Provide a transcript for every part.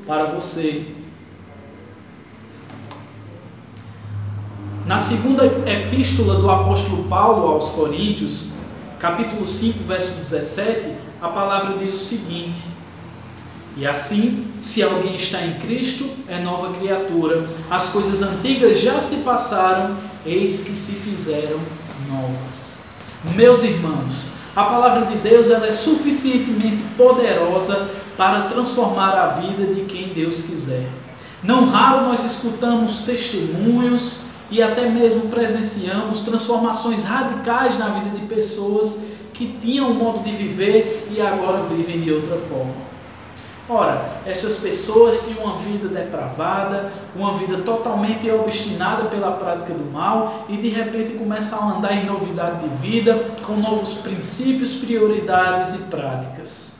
para você. Na segunda epístola do apóstolo Paulo aos Coríntios, capítulo 5, verso 17, a palavra diz o seguinte: e assim, se alguém está em Cristo, é nova criatura. As coisas antigas já se passaram, eis que se fizeram novas. Meus irmãos, a palavra de Deus ela é suficientemente poderosa para transformar a vida de quem Deus quiser. Não raro nós escutamos testemunhos e até mesmo presenciamos transformações radicais na vida de pessoas que tinham um modo de viver e agora vivem de outra forma. Ora, estas pessoas tinham uma vida depravada, uma vida totalmente obstinada pela prática do mal e de repente começam a andar em novidade de vida, com novos princípios, prioridades e práticas.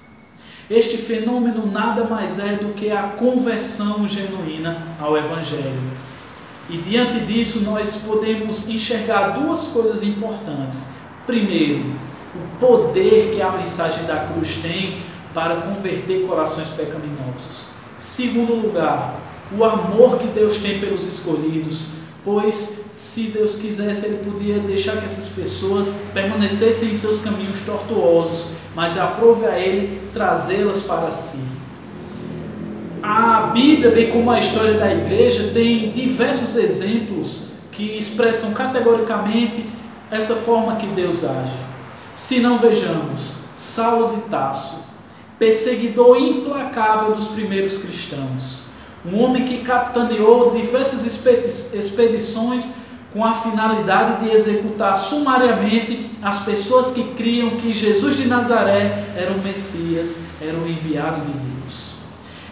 Este fenômeno nada mais é do que a conversão genuína ao Evangelho. E diante disso nós podemos enxergar duas coisas importantes. Primeiro, o poder que a mensagem da cruz tem para converter corações pecaminosos. Segundo lugar, o amor que Deus tem pelos escolhidos, pois se Deus quisesse, Ele podia deixar que essas pessoas permanecessem em seus caminhos tortuosos, mas aprove a Ele trazê-las para si. A Bíblia, bem como a história da igreja, tem diversos exemplos que expressam categoricamente essa forma que Deus age. Se não vejamos, Saulo de Tarso, perseguidor implacável dos primeiros cristãos, um homem que capitaneou diversas expedições com a finalidade de executar sumariamente as pessoas que criam que Jesus de Nazaré era o Messias, era o enviado de Deus.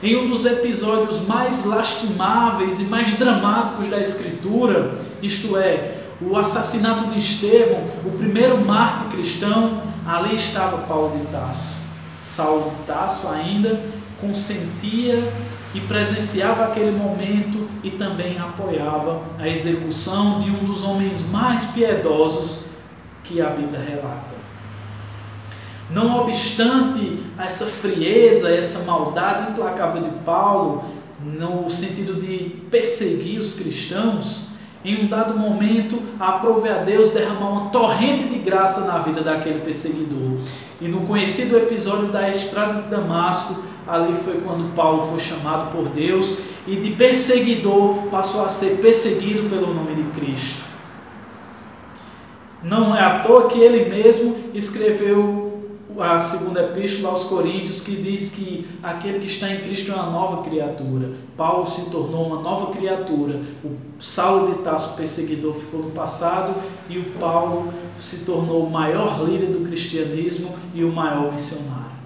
Em um dos episódios mais lastimáveis e mais dramáticos da Escritura, isto é, o assassinato de Estevão, o primeiro mártir cristão, ali estava Paulo de Tarso. Saulo de Tarso ainda consentia e presenciava aquele momento e também apoiava a execução de um dos homens mais piedosos que a Bíblia relata. Não obstante essa frieza, essa maldade implacável de Paulo, no sentido de perseguir os cristãos, em um dado momento aprove a Deus derramar uma torrente de graça na vida daquele perseguidor. E no conhecido episódio da estrada de Damasco, ali foi quando Paulo foi chamado por Deus e de perseguidor passou a ser perseguido pelo nome de Cristo. Não é à toa que ele mesmo escreveu a segunda epístola aos Coríntios, que diz que aquele que está em Cristo é uma nova criatura. Paulo se tornou uma nova criatura. O Saulo de Tarso, perseguidor, ficou no passado e o Paulo se tornou o maior líder do cristianismo e o maior missionário.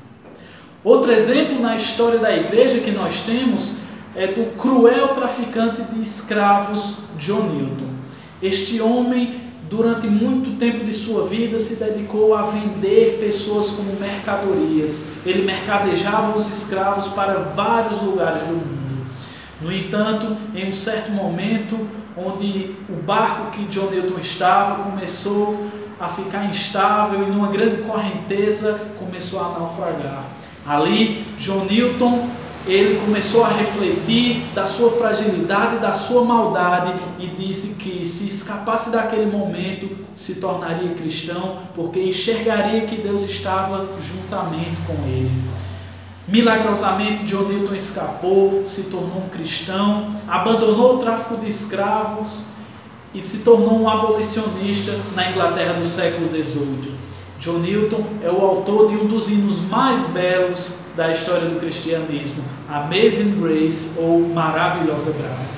Outro exemplo na história da igreja que nós temos é do cruel traficante de escravos John Newton. Este homem, durante muito tempo de sua vida, se dedicou a vender pessoas como mercadorias. Ele mercadejava os escravos para vários lugares do mundo. No entanto, em um certo momento, onde o barco que John Newton estava começou a ficar instável e numa grande correnteza começou a naufragar. Ali, John Newton, ele começou a refletir da sua fragilidade, da sua maldade e disse que se escapasse daquele momento se tornaria cristão, porque enxergaria que Deus estava juntamente com ele. Milagrosamente, John Newton escapou, se tornou um cristão, abandonou o tráfico de escravos e se tornou um abolicionista na Inglaterra do século XVIII. John Newton é o autor de um dos hinos mais belos da história do cristianismo, Amazing Grace, ou Maravilhosa Graça.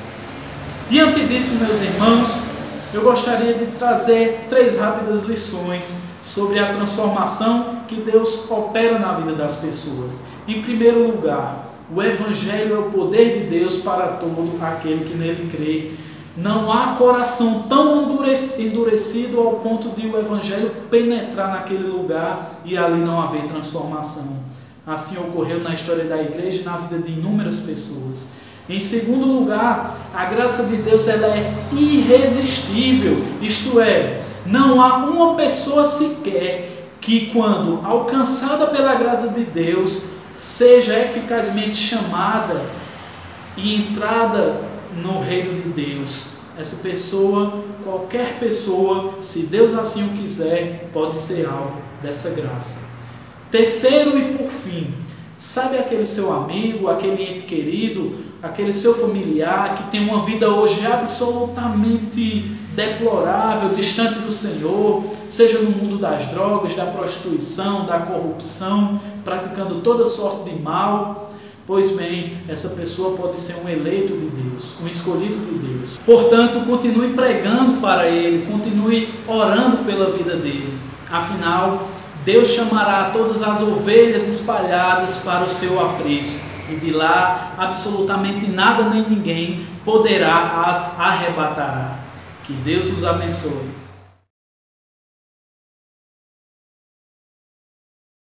Diante disso, meus irmãos, eu gostaria de trazer 3 rápidas lições sobre a transformação que Deus opera na vida das pessoas. Em primeiro lugar, o Evangelho é o poder de Deus para todo aquele que nele crê. Não há coração tão endurecido ao ponto de o Evangelho penetrar naquele lugar e ali não haver transformação. Assim ocorreu na história da igreja e na vida de inúmeras pessoas. Em segundo lugar, a graça de Deus ela é irresistível, isto é, não há uma pessoa sequer que, quando alcançada pela graça de Deus, seja eficazmente chamada e entrada no reino de Deus. Essa pessoa, qualquer pessoa, se Deus assim o quiser, pode ser alvo dessa graça. Terceiro e por fim, sabe aquele seu amigo, aquele ente querido, aquele seu familiar que tem uma vida hoje absolutamente deplorável, distante do Senhor, seja no mundo das drogas, da prostituição, da corrupção, praticando toda sorte de mal? Pois bem, essa pessoa pode ser um eleito de Deus, um escolhido de Deus. Portanto, continue pregando para ele, continue orando pela vida dele. Afinal, Deus chamará todas as ovelhas espalhadas para o seu apreço, e de lá absolutamente nada nem ninguém poderá as arrebatará. Que Deus os abençoe.